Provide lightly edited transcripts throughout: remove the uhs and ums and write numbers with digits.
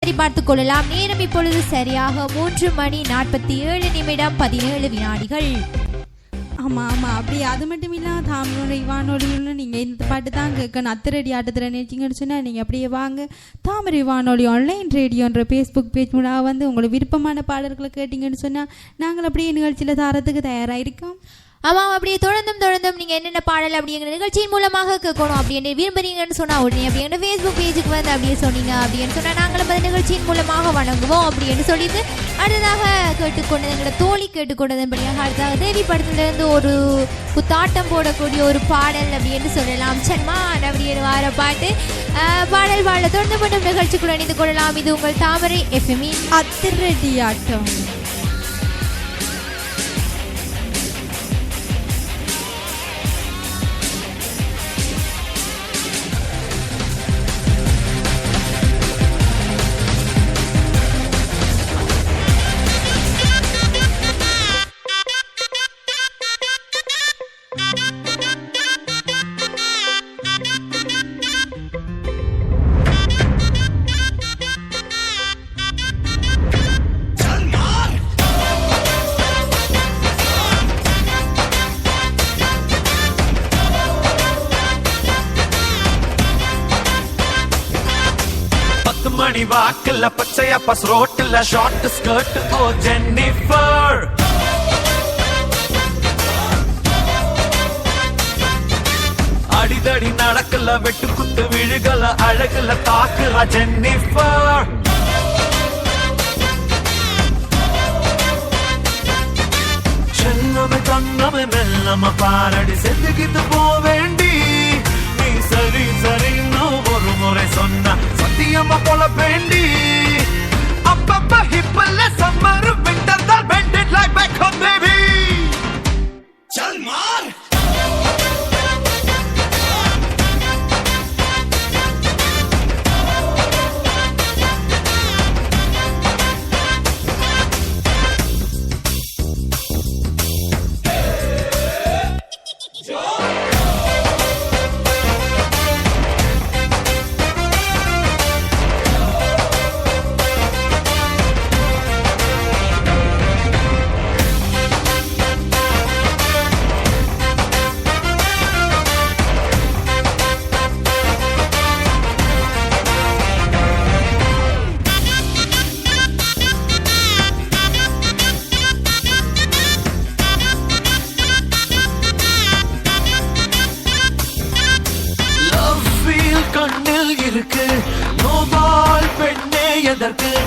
சரி பார்த்துக் கொள்ளலாம். நேரம் இப்பொழுது சரியாக 3:47:17 ஆமாம் அப்படி அது மட்டும் இல்லாமல் தாமரை வானொலின்னு நீங்கள் இந்த பாட்டு தான் கேட்கணும். அத்திரடி ஆட்டத்தில் நினைச்சிங்கன்னு சொன்னால் நீங்கள் அப்படியே வாங்க. தாமரை வானொலி ஆன்லைன் ரேடியோன்ற ஃபேஸ்புக் பேஜ் மூலமாக வந்து உங்களுக்கு விருப்பமான பாடல்களை கேட்டிங்கன்னு சொன்னால் நாங்கள் அப்படியே நிகழ்ச்சியில் தாரத்துக்கு தயாராக இருக்கோம். ஆமாம், அப்படியே தொடர்ந்தும் நீங்கள் என்னென்ன பாடல் அப்படிங்கிற நிகழ்ச்சியின் மூலமாக கேட்கணும் அப்படின்னு விரும்புறீங்கன்னு சொன்னால் உடனே அப்படிங்கிற ஃபேஸ்புக் பேஜுக்கு வந்து அப்படியே சொன்னீங்க அப்படின்னு சொன்னால் நாங்களும் அந்த நிகழ்ச்சியின் மூலமாக வணங்குவோம் அப்படின்னு சொல்லிட்டு அடுத்ததாக கேட்டுக்கொண்டது எங்களோட தோழி கேட்டுக்கொண்டதன்படியாக அடுத்ததாக தேவி படத்துலேருந்து ஒரு புத்தாட்டம் போடக்கூடிய ஒரு பாடல் அப்படின்னு சொல்லலாம். சன்மான் அப்படின்னு வார பாட்டு பாடல் தொடர்ந்து மட்டும் நிகழ்ச்சிக்குள்ள இணைந்து கொள்ளலாம். இது உங்கள் தாமரை எஃப்எம்மின் அத்திரடி ஆட்டம். வாக்குல பச்சையா பஸ் ரோட்டுல ஷார்ட் ஸ்கர்ட் ஓ ஜென்னிஃபர் அடிதடி நடக்கல வெட்டு குத்து விழுகல அழகுல தாக்குற ஜென்னிஃபர் செல்லமே தங்கமே மெல்லம பாரடி செத்துக்கிட்டு போவேண்டி நீ சரி சரின்னு ஒரு முறை சொன்ன சத்தியமா போல வேண்டி அப்பப்ப ஹிப்பல்ல சம்மர் விண்டர் தான் பெண்டட் லைக் பேக் ஹோம் பேபி சல் மார்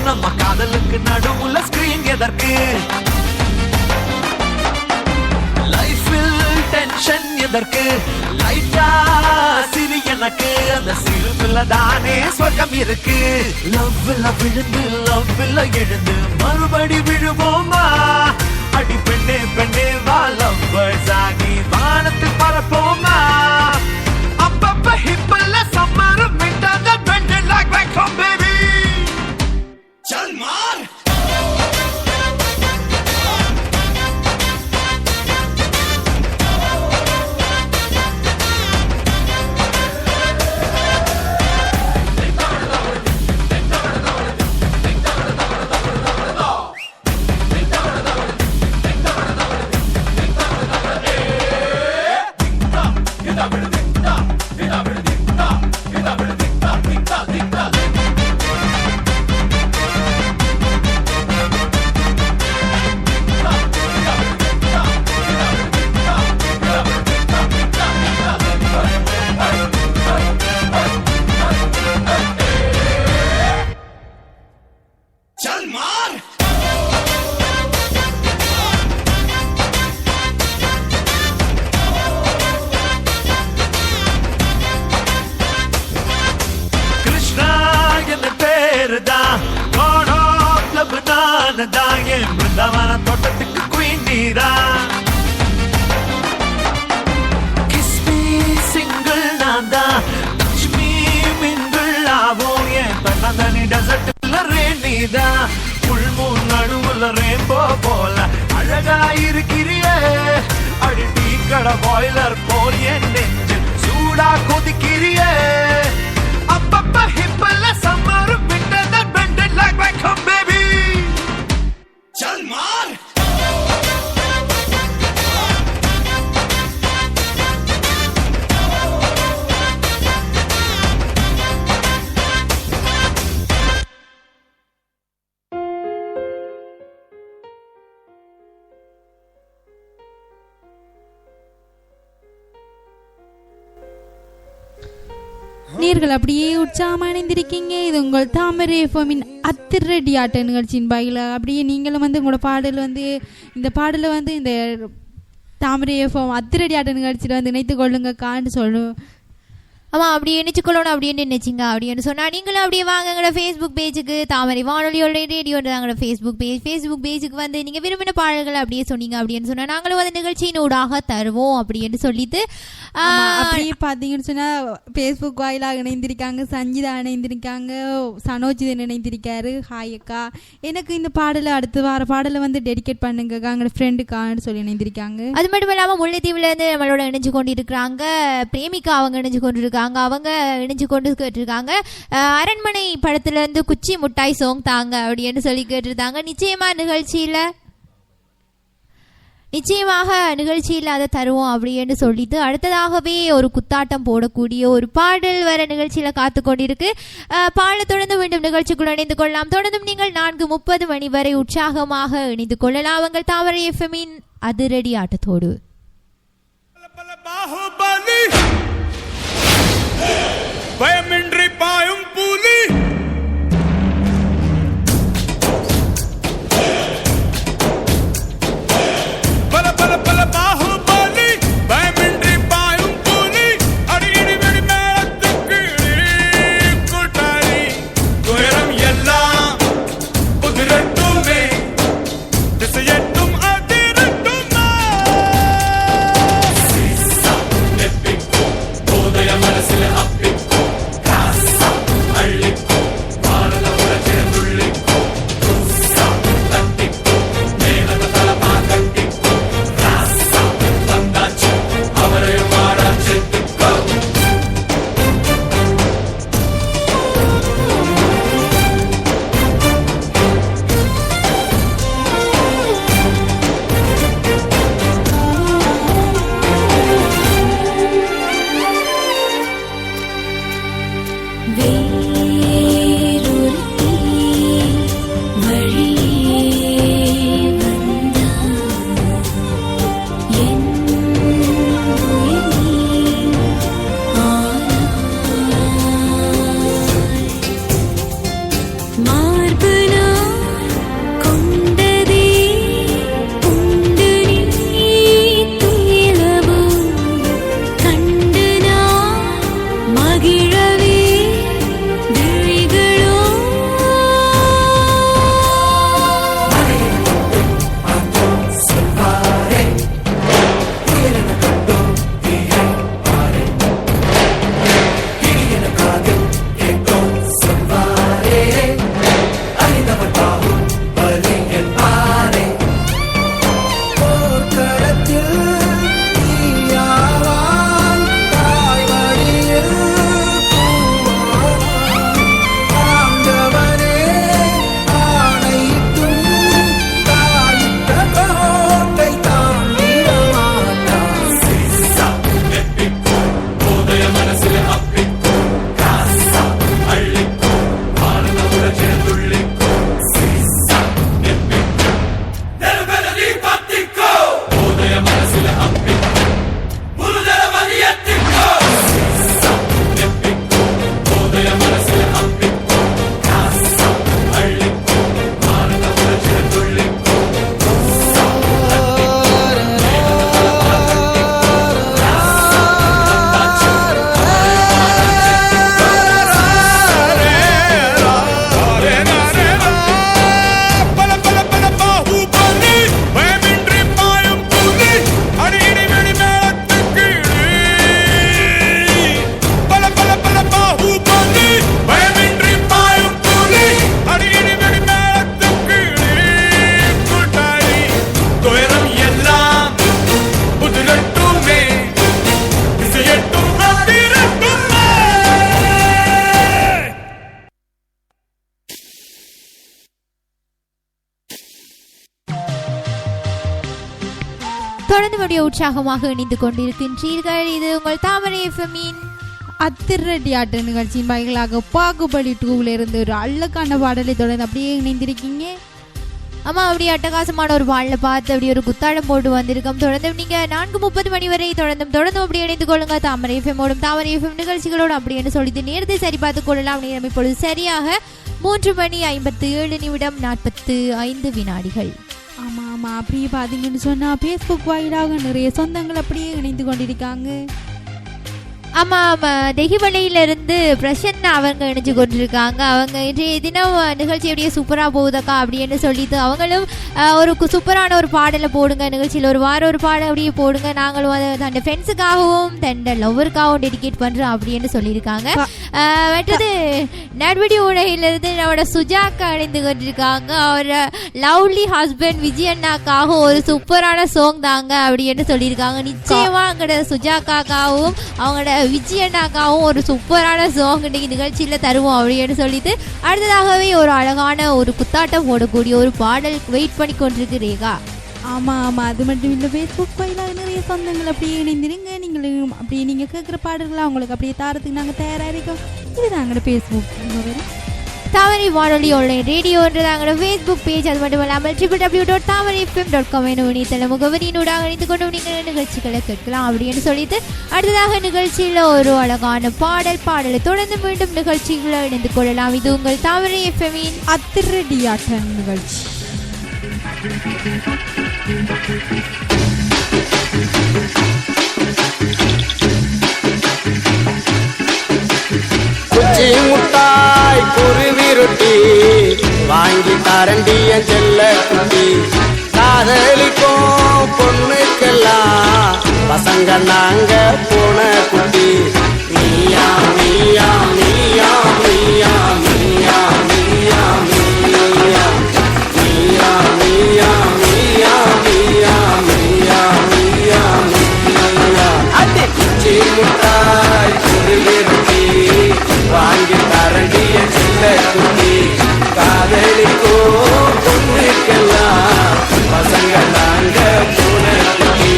நம்ம காதலுக்கு நடுவுல ஸ்கிரீன் எதற்கு லைஃபில் டென்ஷன் எதற்கு லைட்டா சிரி எனக்கு அந்த சிரிப்புல தானே சொர்க்கம் இருக்கு லவ்ல விழுந்து லவ்ல எழுந்து மறுபடி விழுவோமா அடி பெண்ணே பெண்ணே வா லவ்வர்ஸ் ஆகி வானத்தில் பறப்போமா அப்பப்ப ஹிப்பல்ல சம்மர் விண்டர் தான் பெண்டட் லைக் பேக் ஹோம் பேபி चल मार தோட்டத்துக்கு குயின் நீரா கிஸ் மீ சிங்கிள் நான் தான் டச் மீ மிங்கிள் ஆவோம் என் தன்னி டெசர்ட்ல ரேனிதா புல் மூன் நடுவுல ரேம்போ போல அழகா இருக்கிறியே அடி டீ கடை பாய்லர் போல் என் நெஞ்சில் சூடா கொதிக்கிறியே அப்பப்ப ஹிப்பல்ல சம்மர் விண்டர் தான் பெண்டட் நேர்கள் அப்படியே உற்சாகமாக இணைந்திருக்கீங்க. இது உங்கள் தாமரை எஃப்எம்மின் அத்திரடி ஆட்ட நிகழ்ச்சியின் பாயில அப்படியே நீங்களும் வந்து உங்களோட பாடல் வந்து இந்த பாடலை வந்து இந்த தாமரை எஃப்எம் அத்திரடி ஆட்ட நிகழ்ச்சியில் வந்து இணைத்து கொள்ளுங்க கான்னு சொல்லும். ஆமாம், அப்படி நினைச்சுக்கொள்ளணும் அப்படின்னு நினைச்சிங்க அப்படின்னு சொன்னால் நீங்களும் அப்படியே வாங்க எங்களோட ஃபேஸ்புக் பேஜுக்கு தாமரை வானொலியோட ரேடியோட எங்களோட ஃபேஸ்புக் பேஜுக்கு வந்து நீங்கள் விரும்பின பாடல்கள் அப்படியே சொன்னீங்க அப்படின்னு சொன்னால் நாங்களும் வந்து நிகழ்ச்சியின் ஊடாக தருவோம் அப்படின்னு சொல்லிட்டு அப்படியே பார்த்தீங்கன்னு சொன்னால் ஃபேஸ்புக் வாயிலாக இணைந்திருக்காங்க, சஞ்சிதா இணைந்திருக்காங்க, சனோஜிதன் இணைந்திருக்காரு. ஹாய் அக்கா, எனக்கு இந்த பாடலை அடுத்து வார பாடலை வந்து டெடிகேட் பண்ணுங்க எங்களோட ஃப்ரெண்டுக்கான்னு சொல்லி இணைந்திருக்காங்க. அது மட்டும் இல்லாமல் முல்லைத்தீவுலேருந்து நம்மளோட இணைஞ்சு கொண்டு இருக்கிறாங்க பிரேமிகா, அவங்க இணைஞ்சு கொண்டு இருக்காங்க. அவங்க இணைஞ்சு கொண்டு கேட்டிருக்காங்க அரண்மனை படத்துல இருந்து குச்சி முட்டாய் சோங் தாங்க அப்படின்னு சொல்லி கேட்டிருந்தாங்க. நிச்சயமாக நிகழ்ச்சியில் அதை தருவோம் அப்படின்னு சொல்லிட்டு அடுத்ததாகவே ஒரு குத்தாட்டம் போடக்கூடிய ஒரு பாடல் வர நிகழ்ச்சியில காத்து கொண்டிருக்கு. பாடலை தொடர்ந்து மீண்டும் நிகழ்ச்சிக்குள் இணைந்து கொள்ளலாம். தொடர்ந்தும் நீங்கள் 4:30 மணி வரை உற்சாகமாக இணைந்து கொள்ளலாம். அவங்கள் தாமரை எஃப்எம்மின் அதிரடி ஆட்டத்தோடு. பயமின்றி பாயும் புலி, பல பல பல பாகுபலி, பயமின்றி பாயும் புலி, அடியடி வெடி மேளத்துக்கு கூட்டாளி, துயரம் எல்லாம் புதிரட்டுமே, திசையட்டும் அதிரட்டுமே. போதைய மனசில் அப்பிக்கோ அள்ளிக்கோ பாரத உலகிழந்துள்ளிக்கோ துஸ்ஸா தட்டிக்கோ மேகத தலமா கட்டிக்கோ ராசா வந்தாச்சு அவரை மாறா செத்துக்கோ. தொடர்ந்து உற்சாகமாக இணைந்து கொண்டிருக்கின்றீர்கள். இது உங்கள் தாமரை எஃப்எம்மின் அத்திரடி ஆட்ட நிகழ்ச்சியின் வாயிலாக பாகுபலி 2 இருந்து ஒரு அழகான பாடலை தொடர்ந்து அப்படியே இணைந்திருக்கீங்க. ஆமா அப்படி அட்டகாசமான ஒரு பாடல பார்த்து அப்படி ஒரு குத்தாடம் போட்டு வந்திருக்கோம். தொடர்ந்து நீங்க 4:30 மணி வரை தொடர்ந்து அப்படி இணைந்து கொள்ளுங்க தாமரை எஃப்எம்மோடும் தாமரை எஃப்எம் நிகழ்ச்சிகளோடு அப்படின்னு சொல்லிட்டு நேரத்தை சரி பார்த்து கொள்ளலாம். நேரம் இப்பொழுது சரியாக 3:57 45 வினாடிகள். ஆமா ஆமா அப்படியே பாத்தீங்கன்னு சொன்னா பேஸ்புக் வாயிலாக நிறைய சொந்தங்கள் அப்படியே இணைந்து கொண்டிருக்காங்க. ஆமா ஆமா தெஹிவலையிலிருந்து பிரசன்னா அவங்க இணைஞ்சு கொண்டிருக்காங்க. அவங்க இன்றைய தினம் நிகழ்ச்சி அப்படியே சூப்பரா போகுதக்கா அப்படின்னு சொல்லிட்டு அவங்களும் ஒரு சூப்பரான ஒரு பாடலை போடுங்க, நிகழ்ச்சியில் ஒரு வாரம் ஒரு பாடல் அப்படியே போடுங்க, நாங்களும் அதை தன் ஃப்ரெண்ட்ஸுக்காகவும் தன் லவ்வருக்காகவும் டெடிகேட் பண்றோம் அப்படின்னு சொல்லியிருக்காங்க. மற்றது நட்வடி உலகிலிருந்து நம்மளோட சுஜாக்கா இணைந்து கொண்டிருக்காங்க. அவர் லவ்லி ஹஸ்பண்ட் விஜயண்ணாக்காக ஒரு சூப்பரான சாங் தாங்க அப்படின்னு சொல்லியிருக்காங்க. நிச்சயமா அங்கட சுஜாக்காக்காகவும் அவங்களோட விஜயண்ணாக்காவும் ஒரு சூப்பரான சாங் இன்னைக்கு நிகழ்ச்சியில தருவோம் அப்படின்னு சொல்லிட்டு அடுத்ததாகவே ஒரு அழகான ஒரு குத்தாட்டம் போடக்கூடிய ஒரு பாடல் வெயிட் பண்ணி கொண்டிருக்கு ரேகா. ஆமா ஆமா அது மட்டும் இல்லை, ஃபேஸ்புக் வாயிலாக நிறைய சொந்தங்கள் அப்படியே இணைந்திருங்க. நீங்களும் அப்படியே நீங்க கேட்குற பாடல்களை அவங்களுக்கு அப்படியே தாரத்துக்கு நாங்கள் தயாராக இருக்கோம். இதுதான் எங்களோட ஃபேஸ்புக் தாமரை வானொலி ஆன்லைன் ரேடியோன்றது எங்களோட ஃபேஸ்புக் பேஜ். அது மட்டும் இல்லாமல் www.tamarifm.com எனும் இணையதள முகவரியினூடாக இணைந்து கொண்டு நீங்கள் நிகழ்ச்சிகளை கேட்கலாம் அப்படின்னு சொல்லிட்டு அடுத்ததாக நிகழ்ச்சியில் ஒரு அழகான பாடலை தொடர்ந்து மீண்டும் நிகழ்ச்சிகளை இணைந்து கொள்ளலாம். இது உங்கள் தாமரை எஃப்எம்மின் அதிரடியாட்ட நிகழ்ச்சி. குச்சி முட்டாய் குருவி ரொட்டி வாங்கி தரண்டிய செல்ல குட்டி, காதலிக்கும் பொண்ணுக்கெல்லாம் பசங்க நாங்க போன குட்டி. நீயா நீயா நீயா நீயா நீயா நீயா நீயா நீயா நீயா நீயா நீயா நீயா நீயா நீயா அடி குச்சி முட்டாய் குருவி ரொட்டி வாங்கி தரண்டிய சின்ன குட்டி, காதலிக்கோ பொண்ணுக்கெல்லாம் பசங்க நாங்க போன குட்டி.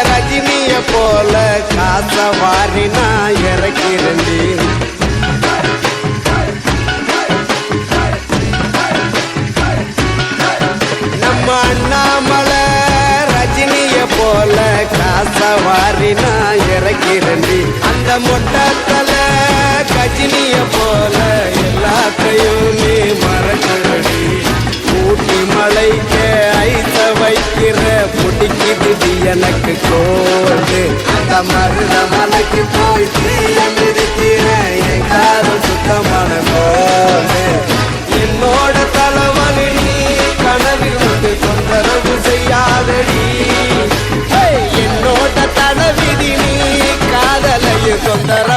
ரஜினிய போல காசவாரி நான் இறக்கிறேன். நம்ம அண்ணாமலை ரஜினிய போல காசவாரி நான் இறக்கிறேன். அந்த மொட்டத்தல கஜினிய போல எல்லாத்தையும் நீ மறக்கிறடி. ஊட்டி மலைக்க ஐச வைக்கிற பிடிக்குது எனக்கு கோடு. அந்த மருத மலைக்கு போய் தீயமிருக்கிற என் காதல் சுத்தமான கோடு. என்னோட தலைவலி நீ கனவில் வந்து தொந்தரவு செய்யாதடி. என்னோட தலைவிதி நீ காதலையும் தொந்தரவு